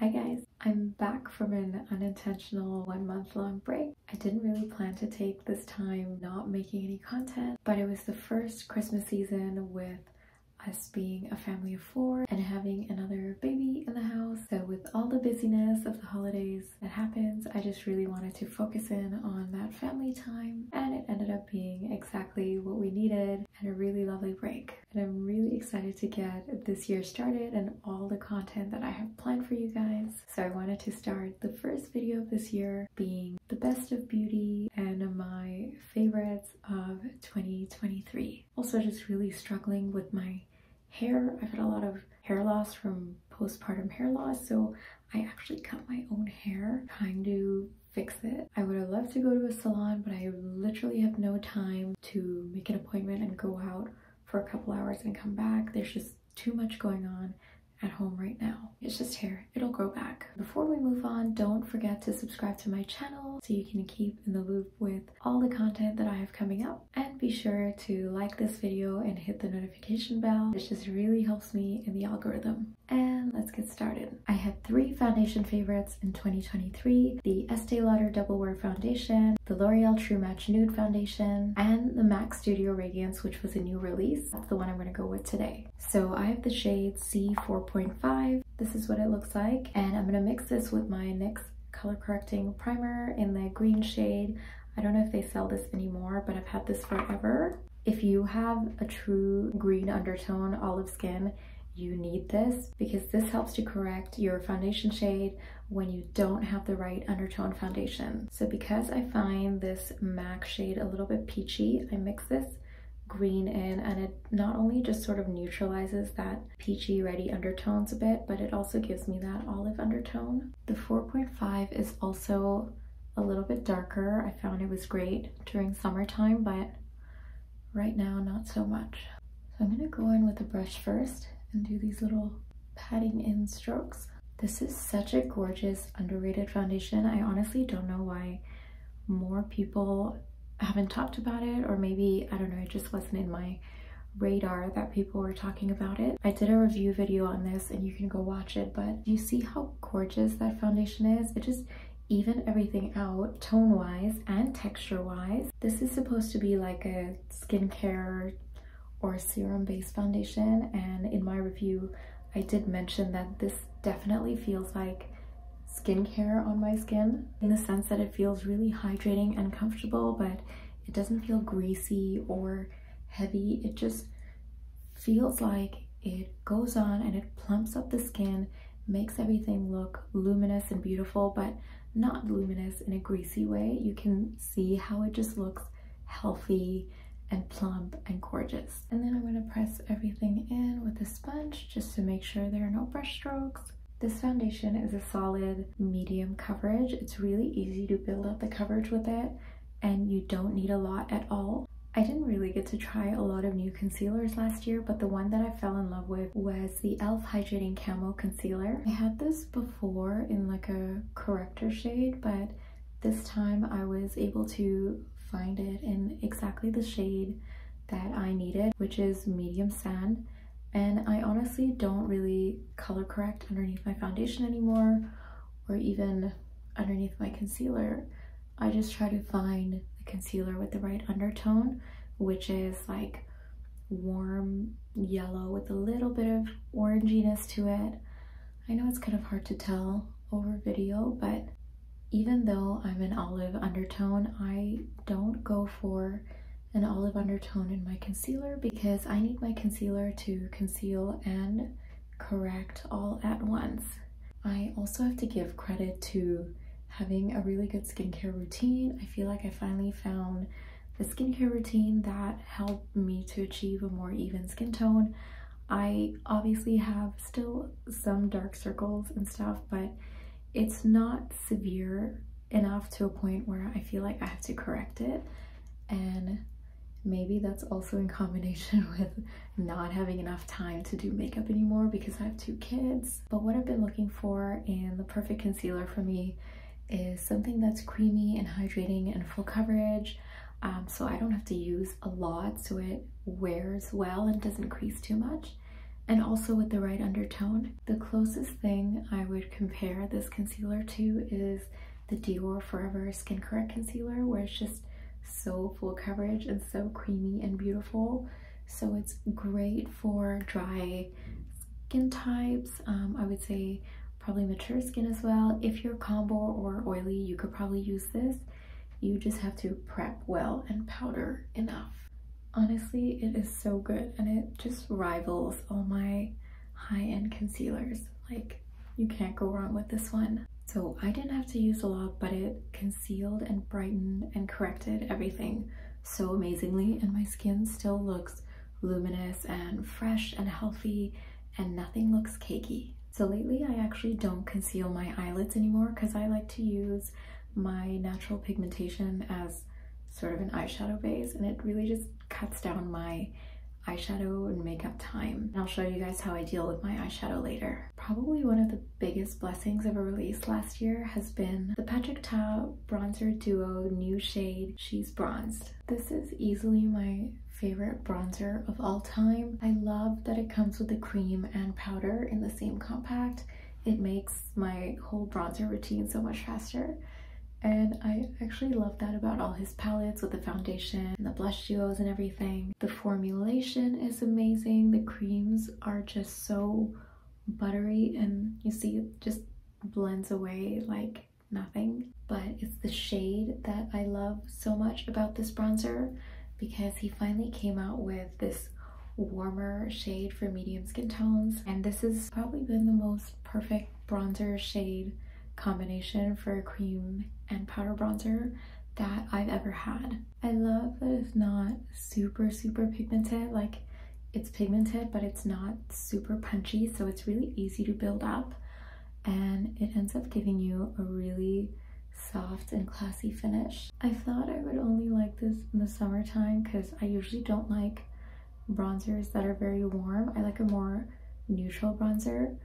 Hi guys, I'm back from an unintentional 1-month-long break. I didn't really plan to take this time not making any content, but it was the first Christmas season with us being a family of 4 and having another baby in the house. So with all the busyness of the holidays that happens, I just really wanted to focus in on that family time, and it ended up being exactly what we needed and a really lovely break. And I'm really excited to get this year started and all the content that I have planned for you guys. So I wanted to start the first video of this year being the best of beauty and my favorites of 2023. Also just really struggling with my hair. I've had a lot of hair loss from postpartum hair loss, so I actually cut my own hair trying to fix it. I would have loved to go to a salon, but I literally have no time to make an appointment and go out for a couple hours and come back. There's just too much going on at home right now. It's just hair, it'll grow back. Before we move on, don't forget to subscribe to my channel so you can keep in the loop with all the content that I have coming up, and be sure to like this video and hit the notification bell. This just really helps me in the algorithm. And let's get started. I had 3 foundation favorites in 2023: the Estee Lauder Double Wear Foundation, the L'Oreal True Match Nude Foundation, and the MAC Studio Radiance, which was a new release. That's the one I'm going to go with today. So I have the shade C4.5. This is what it looks like, and I'm going to mix this with my NYX color correcting primer in the green shade. I don't know if they sell this anymore, but I've had this forever. If you have a true green undertone olive skin, you need this because this helps to correct your foundation shade when you don't have the right undertone foundation. So because I find this MAC shade a little bit peachy, I mix this green in, and it not only just sort of neutralizes that peachy reddy undertones a bit, but it also gives me that olive undertone. The 4.5 is also a little bit darker. I found it was great during summertime, but right now not so much. So I'm gonna go in with a brush first and do these little patting in strokes. This is such a gorgeous underrated foundation. I honestly don't know why more people haven't talked about it, or maybe, I don't know, it just wasn't in my radar that people were talking about it. I did a review video on this and you can go watch it, but you see how gorgeous that foundation is? It just evened everything out tone-wise and texture-wise. This is supposed to be like a skincare or serum-based foundation, and in my review I did mention that this definitely feels like skincare on my skin, in the sense that it feels really hydrating and comfortable, but it doesn't feel greasy or heavy. It just feels like it goes on and it plumps up the skin, makes everything look luminous and beautiful, but not luminous in a greasy way. You can see how it just looks healthy and plump and gorgeous. And then I'm going to press everything in with a sponge just to make sure there are no brush strokes. This foundation is a solid medium coverage. It's really easy to build up the coverage with it, and you don't need a lot at all. I didn't really get to try a lot of new concealers last year, but the one that I fell in love with was the e.l.f. Hydrating Camo Concealer. I had this before in like a corrector shade, but this time I was able to find it in exactly the shade that I needed, which is medium sand. And I honestly don't really color correct underneath my foundation anymore, or even underneath my concealer. I just try to find the concealer with the right undertone, which is like warm yellow with a little bit of oranginess to it. I know it's kind of hard to tell over video, but even though I'm an olive undertone, I don't go for an olive undertone in my concealer because I need my concealer to conceal and correct all at once. I also have to give credit to having a really good skincare routine. I feel like I finally found the skincare routine that helped me to achieve a more even skin tone. I obviously have still some dark circles and stuff, but it's not severe enough to a point where I feel like I have to correct it. And maybe that's also in combination with not having enough time to do makeup anymore because I have 2 kids. But what I've been looking for in the perfect concealer for me is something that's creamy and hydrating and full coverage, so I don't have to use a lot, so it wears well and doesn't crease too much. and also with the right undertone. The closest thing I would compare this concealer to is the Dior Forever Skin Correct Concealer, where it's just so full coverage and so creamy and beautiful. So it's great for dry skin types. I would say probably mature skin as well. If you're combo or oily, you could probably use this. You just have to prep well and powder enough. Honestly, it is so good, and it just rivals all my high-end concealers. Like, you can't go wrong with this one. So I didn't have to use a lot, but it concealed and brightened and corrected everything so amazingly, and my skin still looks luminous and fresh and healthy, and nothing looks cakey. So lately I actually don't conceal my eyelids anymore because I like to use my natural pigmentation as sort of an eyeshadow base, and it really just cuts down my eyeshadow and makeup time. And I'll show you guys how I deal with my eyeshadow later. Probably one of the biggest blessings of a release last year has been the Patrick Ta Bronzer Duo new shade She's Bronzed. This is easily my favorite bronzer of all time. I love that it comes with the cream and powder in the same compact. It makes my whole bronzer routine so much faster. And I actually love that about all his palettes with the foundation and the blush duos and everything. The formulation is amazing. The creams are just so buttery, and you see it just blends away like nothing. But it's the shade that I love so much about this bronzer, because he finally came out with this warmer shade for medium skin tones. And this has probably been the most perfect bronzer shade combination for a cream and powder bronzer that I've ever had. I love that it's not super pigmented. Like, it's pigmented, but it's not super punchy, so it's really easy to build up, and it ends up giving you a really soft and classy finish. I thought I would only like this in the summertime because I usually don't like bronzers that are very warm. I like a more neutral bronzer,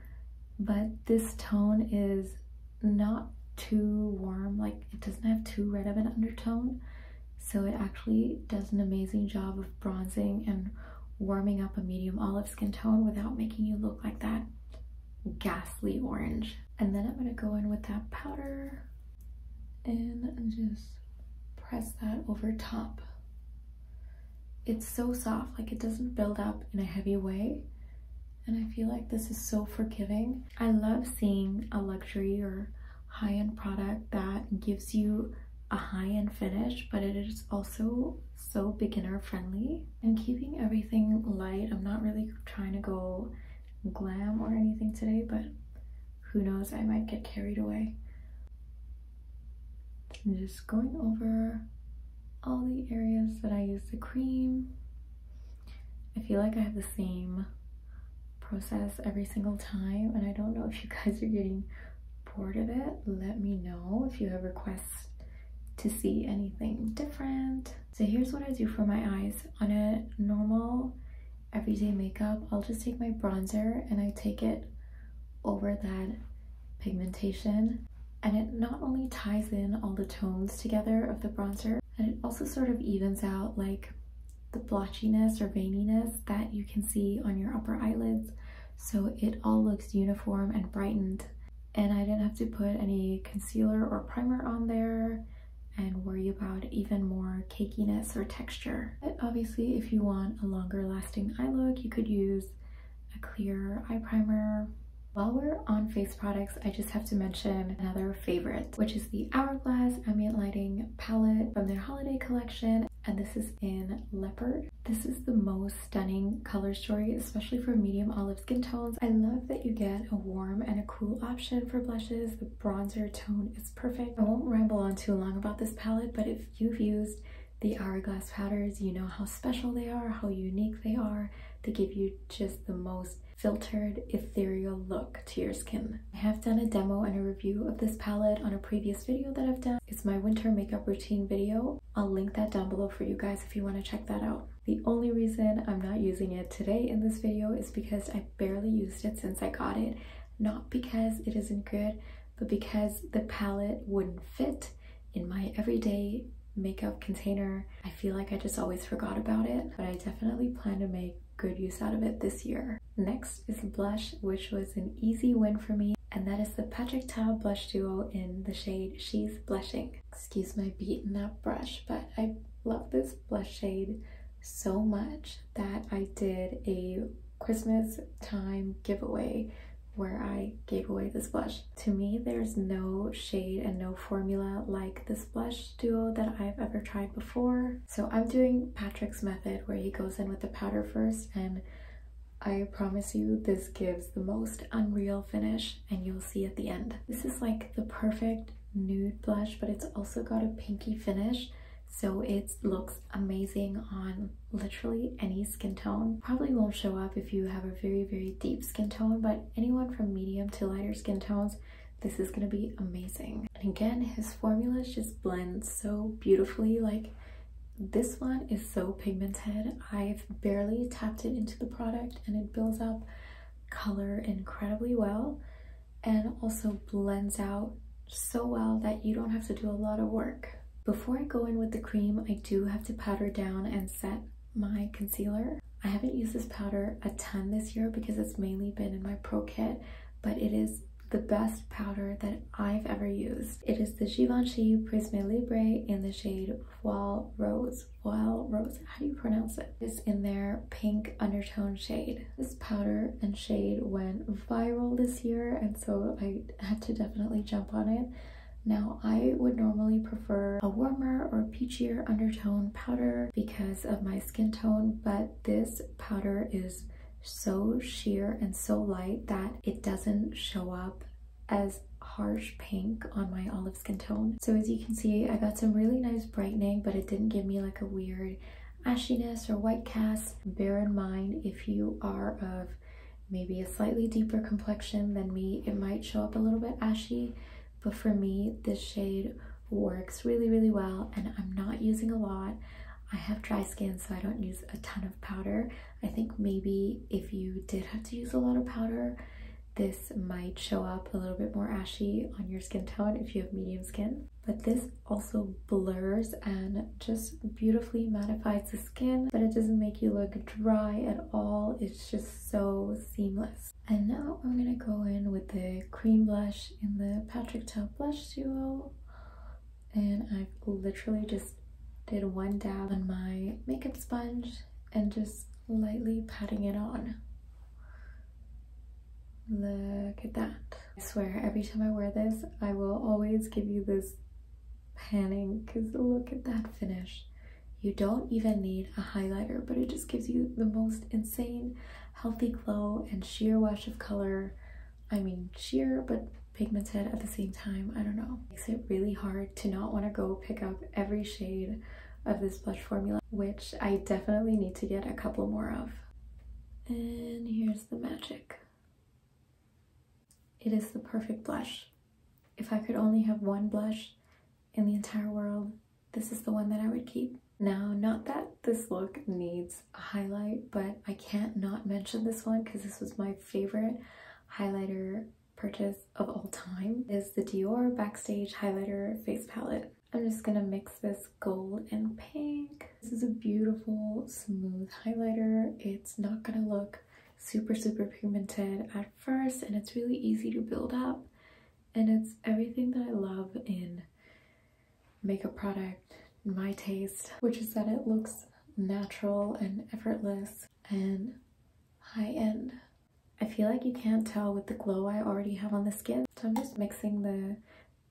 but this tone is not too warm. Like, it doesn't have too red of an undertone, so it actually does an amazing job of bronzing and warming up a medium olive skin tone without making you look like that ghastly orange. And then I'm gonna go in with that powder and just press that over top. It's so soft, like it doesn't build up in a heavy way, and I feel like this is so forgiving. I love seeing a luxury or high-end product that gives you a high-end finish, but it is also so beginner friendly and keeping everything light. I'm not really trying to go glam or anything today, but who knows, I might get carried away. I'm just going over all the areas that I use the cream. I feel like I have the same process every single time, and I don't know if you guys are getting bored of it. Let me know if you have requests to see anything different. So here's what I do for my eyes. On a normal everyday makeup, I'll just take my bronzer and I take it over that pigmentation, and it not only ties in all the tones together of the bronzer, and it also sort of evens out like the blotchiness or veininess that you can see on your upper eyelids, so it all looks uniform and brightened. And I didn't have to put any concealer or primer on there and worry about even more cakiness or texture. But obviously, if you want a longer lasting eye look, you could use a clear eye primer. While we're on face products, I just have to mention another favorite, which is the Hourglass Ambient Lighting palette from their holiday collection, and this is in Leopard. This is the most stunning color story, especially for medium olive skin tones. I love that you get a warm and a cool option for blushes. The bronzer tone is perfect. I won't ramble on too long about this palette, but if you've used the Hourglass powders, you know how special they are, how unique they are. They give you just the most filtered, ethereal look to your skin. I have done a demo and a review of this palette on a previous video that I've done. It's my winter makeup routine video. I'll link that down below for you guys if you want to check that out. The only reason I'm not using it today in this video is because I barely used it since I got it. Not because it isn't good, but because the palette wouldn't fit in my everyday makeup container. I feel like I just always forgot about it, but I definitely plan to make good use out of it this year. Next is blush, which was an easy win for me, and that is the Patrick Ta Blush Duo in the shade She's Blushing. Excuse my beaten up brush, but I love this blush shade so much that I did a Christmas time giveaway where I gave away this blush. To me, there's no shade and no formula like this blush duo that I've ever tried before. So I'm doing Patrick's method where he goes in with the powder first, and I promise you this gives the most unreal finish, and you'll see at the end. This is like the perfect nude blush, but it's also got a pinky finish. So it looks amazing on literally any skin tone. Probably won't show up if you have a very deep skin tone, but anyone from medium to lighter skin tones, this is gonna be amazing. And again, his formulas just blend so beautifully. Like, this one is so pigmented. I've barely tapped it into the product and it builds up color incredibly well and also blends out so well that you don't have to do a lot of work. Before I go in with the cream, I do have to powder down and set my concealer. I haven't used this powder a ton this year because it's mainly been in my pro kit, but it is the best powder that I've ever used. It is the Givenchy Prisme Libre in the shade Voile Rose. Voile Rose, how do you pronounce it? It's in their pink undertone shade. This powder and shade went viral this year, and so I had to definitely jump on it. Now, I would normally prefer a warmer or peachier undertone powder because of my skin tone, but this powder is so sheer and so light that it doesn't show up as harsh pink on my olive skin tone. So as you can see, I got some really nice brightening, but it didn't give me like a weird ashiness or white cast. Bear in mind, if you are of maybe a slightly deeper complexion than me, it might show up a little bit ashy. But for me, this shade works really well, and I'm not using a lot. I have dry skin, so I don't use a ton of powder. I think maybe if you did have to use a lot of powder, this might show up a little bit more ashy on your skin tone if you have medium skin. But this also blurs and just beautifully mattifies the skin, but it doesn't make you look dry at all. It's just so seamless. And now I'm gonna go in with the cream blush in the Patrick Ta Blush Duo. And I've literally just did one dab on my makeup sponge and just lightly patting it on. Look at that. I swear, every time I wear this, I will always give you this panning because look at that finish. You don't even need a highlighter, but it just gives you the most insane healthy glow and sheer wash of color. I mean, sheer but pigmented at the same time. I don't know. It makes it really hard to not want to go pick up every shade of this blush formula, which I definitely need to get a couple more of. And here's the magic. It is the perfect blush. If I could only have one blush in the entire world, this is the one that I would keep. Now, not that this look needs a highlight, but I can't not mention this one because this was my favorite highlighter purchase of all time. It is the Dior Backstage Highlighter Face Palette. I'm just gonna mix this gold and pink. This is a beautiful, smooth highlighter. It's not gonna look super pigmented at first, and it's really easy to build up, and it's everything that I love in makeup product, my taste, which is that it looks natural and effortless and high-end. I feel like you can't tell with the glow I already have on the skin, so I'm just mixing the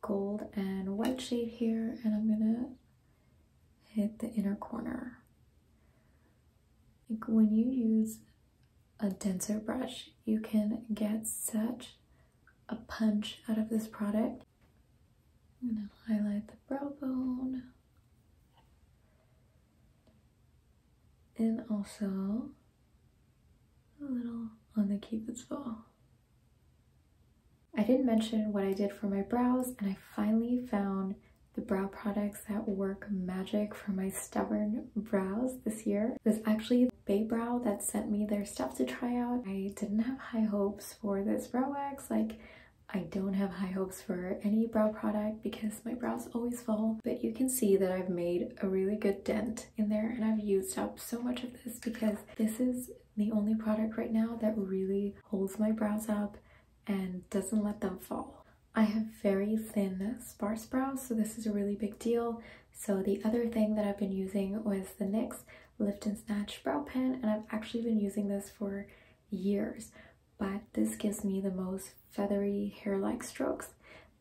gold and white shade here, and I'm gonna hit the inner corner. Like, when you use a denser brush, you can get such a punch out of this product. I'm gonna highlight the brow bone and also a little on the cupid's bow. I didn't mention what I did for my brows, and I finally found the brow products that work magic for my stubborn brows this year. It was actually Bay Brow that sent me their stuff to try out. I didn't have high hopes for this brow wax. Like, I don't have high hopes for any brow product because my brows always fall, but you can see that I've made a really good dent in there, and I've used up so much of this because this is the only product right now that really holds my brows up and doesn't let them fall. I have very thin sparse brows, so this is a really big deal. So the other thing that I've been using was the NYX Lift and Snatch Brow Pen, and I've actually been using this for years, but this gives me the most feathery hair-like strokes.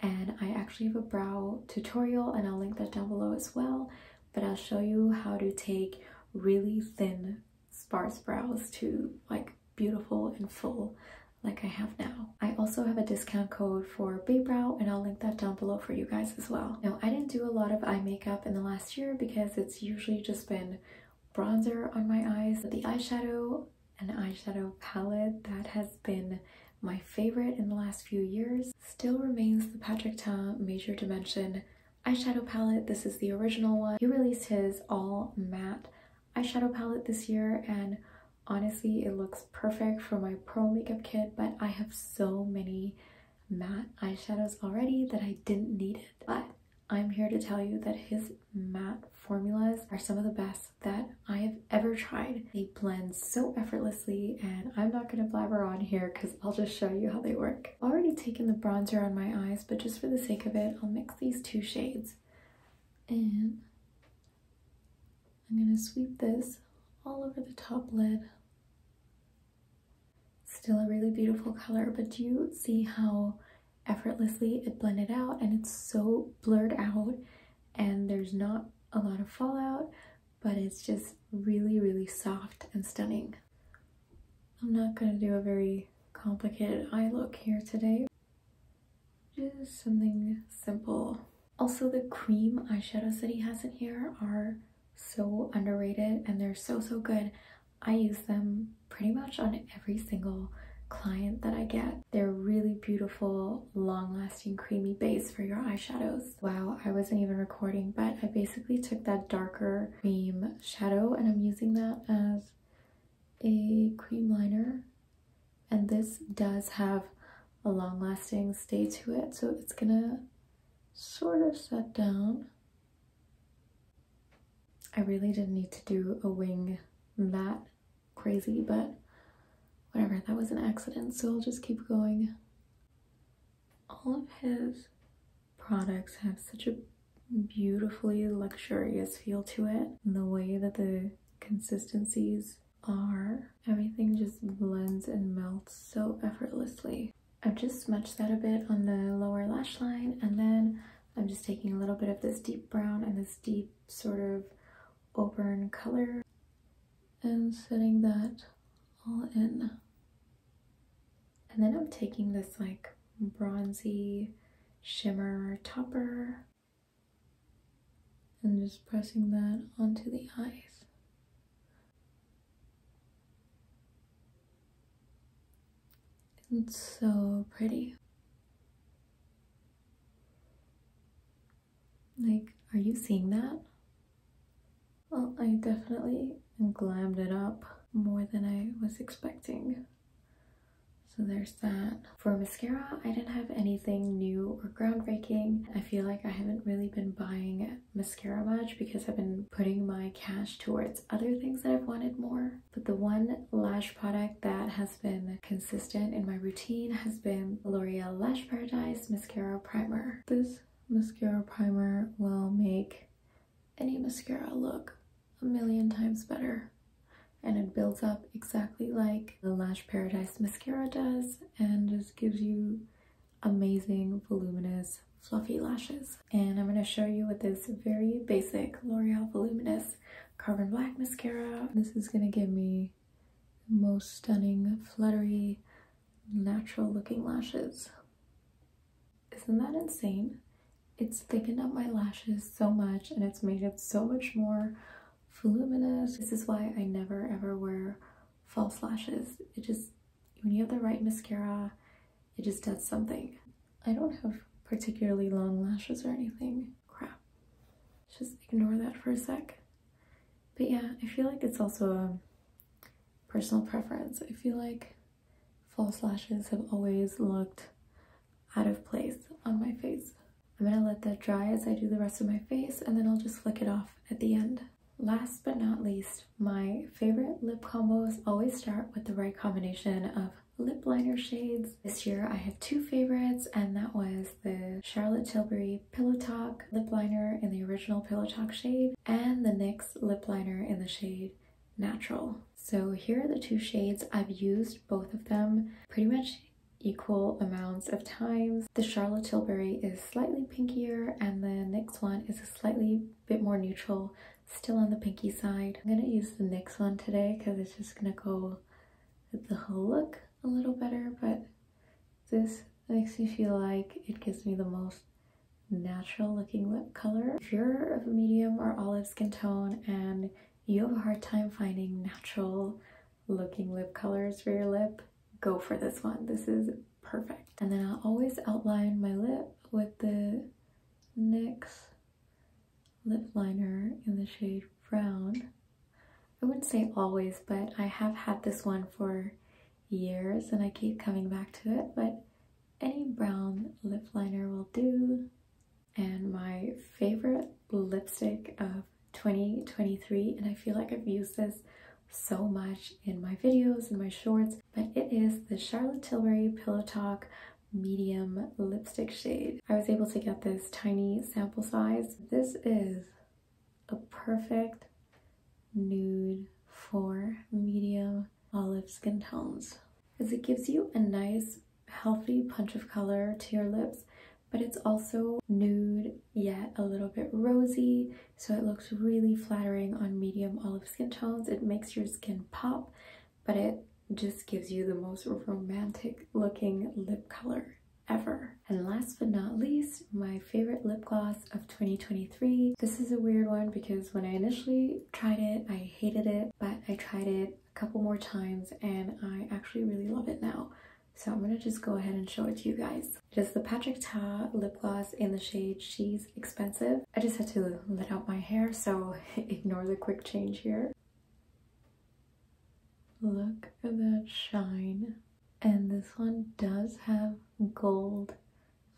And I actually have a brow tutorial, and I'll link that down below as well, but I'll show you how to take really thin sparse brows to like beautiful and full like I have now. I also have a discount code for Babe Brow, and I'll link that down below for you guys as well. Now, I didn't do a lot of eye makeup in the last year because it's usually just been bronzer on my eyes. But the eyeshadow and eyeshadow palette that has been my favorite in the last few years still remains the Patrick Ta Major Dimension eyeshadow palette. This is the original one. He released his all matte eyeshadow palette this year, and honestly, it looks perfect for my pro makeup kit, but I have so many matte eyeshadows already that I didn't need it. But I'm here to tell you that his matte formulas are some of the best that I have ever tried. They blend so effortlessly, and I'm not going to blabber on here because I'll just show you how they work. I've already taken the bronzer on my eyes, but just for the sake of it, I'll mix these two shades. And I'm going to sweep this all over the top lid. Still a really beautiful color, but do you see how effortlessly it blended out, and it's so blurred out, and there's not a lot of fallout, but it's just really soft and stunning. I'm not going to do a very complicated eye look here today, just something simple. Also, the cream eyeshadows that he has in here are so underrated, and they're so good. I use them pretty much on every single client that I get. They're really beautiful, long-lasting, creamy base for your eyeshadows. Wow, I wasn't even recording, but I basically took that darker cream shadow and I'm using that as a cream liner. And this does have a long-lasting stay to it, so it's gonna sort of set down. I really didn't need to do a wing that crazy, but whatever, that was an accident, so I'll just keep going. All of his products have such a beautifully luxurious feel to it, and the way that the consistencies are, everything just blends and melts so effortlessly. I've just smudged that a bit on the lower lash line, and then I'm just taking a little bit of this deep brown and this deep sort of auburn color and setting that all in. And then I'm taking this like bronzy shimmer topper and just pressing that onto the eyes. It's so pretty. Like, are you seeing that? Well, I definitely glammed it up more than I was expecting. So there's that. For mascara, I didn't have anything new or groundbreaking. I feel like I haven't really been buying mascara much because I've been putting my cash towards other things that I've wanted more. But the one lash product that has been consistent in my routine has been L'Oreal Lash Paradise Mascara Primer. This mascara primer will make any mascara look a million times better, and it builds up exactly like the Lash Paradise mascara does and just gives you amazing, voluminous, fluffy lashes. And I'm going to show you with this very basic L'Oreal Voluminous Carbon Black mascara. This is going to give me the most stunning, fluttery, natural looking lashes. Isn't that insane? It's thickened up my lashes so much, and it's made it so much more voluminous. This is why I never ever wear false lashes. It just, when you have the right mascara, it just does something. I don't have particularly long lashes or anything. Crap. Just ignore that for a sec. But yeah, I feel like it's also a personal preference. I feel like false lashes have always looked out of place on my face. I'm gonna let that dry as I do the rest of my face, and then I'll just flick it off at the end. last but not least, my favorite lip combos always start with the right combination of lip liner shades. This year I had two favorites, and that was the Charlotte Tilbury Pillow Talk lip liner in the original Pillow Talk shade and the NYX lip liner in the shade Natural. So here are the two shades. I've used both of them pretty much equal amounts of times. The Charlotte Tilbury is slightly pinkier and the NYX one is a slightly bit more neutral, still on the pinky side. I'm gonna use the NYX one today because it's just gonna go with the whole look a little better, but this makes me feel like it gives me the most natural looking lip color. If you're of a medium or olive skin tone and you have a hard time finding natural looking lip colors for your lip, go for this one. This is perfect. And then I'll always outline my lip with the NYX lip liner in the shade Brown. I wouldn't say always, but I have had this one for years and I keep coming back to it, but any brown lip liner will do. And my favorite lipstick of 2023, and I feel like I've used this so much in my videos and my shorts, but it is the Charlotte Tilbury Pillow Talk medium lipstick shade. I was able to get this tiny sample size. This is a perfect nude for medium olive skin tones, because it gives you a nice healthy punch of color to your lips, but it's also nude yet a little bit rosy, so it looks really flattering on medium olive skin tones. It makes your skin pop, but it just gives you the most romantic looking lip color ever. And last but not least, my favorite lip gloss of 2023. This is a weird one because when I initially tried it, I hated it, but I tried it a couple more times and I actually really love it now. So I'm gonna just go ahead and show it to you guys. It is the Patrick Ta lip gloss in the shade She's Expensive. I just had to let out my hair, so ignore the quick change here. Look at that shine. And this one does have gold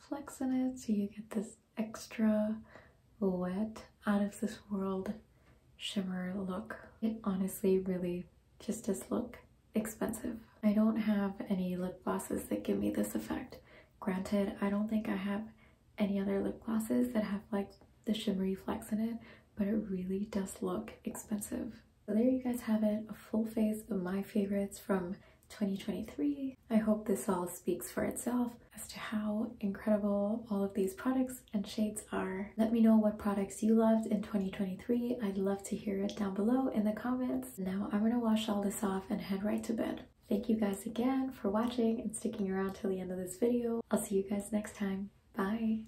flecks in it, so you get this extra wet, out of this world shimmer look. It honestly really just does look expensive. I don't have any lip glosses that give me this effect. Granted, I don't think I have any other lip glosses that have like the shimmery flecks in it, but it really does look expensive. So there you guys have it, a full face of my favorites from 2023. I hope this all speaks for itself as to how incredible all of these products and shades are. Let me know what products you loved in 2023. I'd love to hear it down below in the comments. Now I'm gonna wash all this off and head right to bed. Thank you guys again for watching and sticking around till the end of this video. I'll see you guys next time. Bye!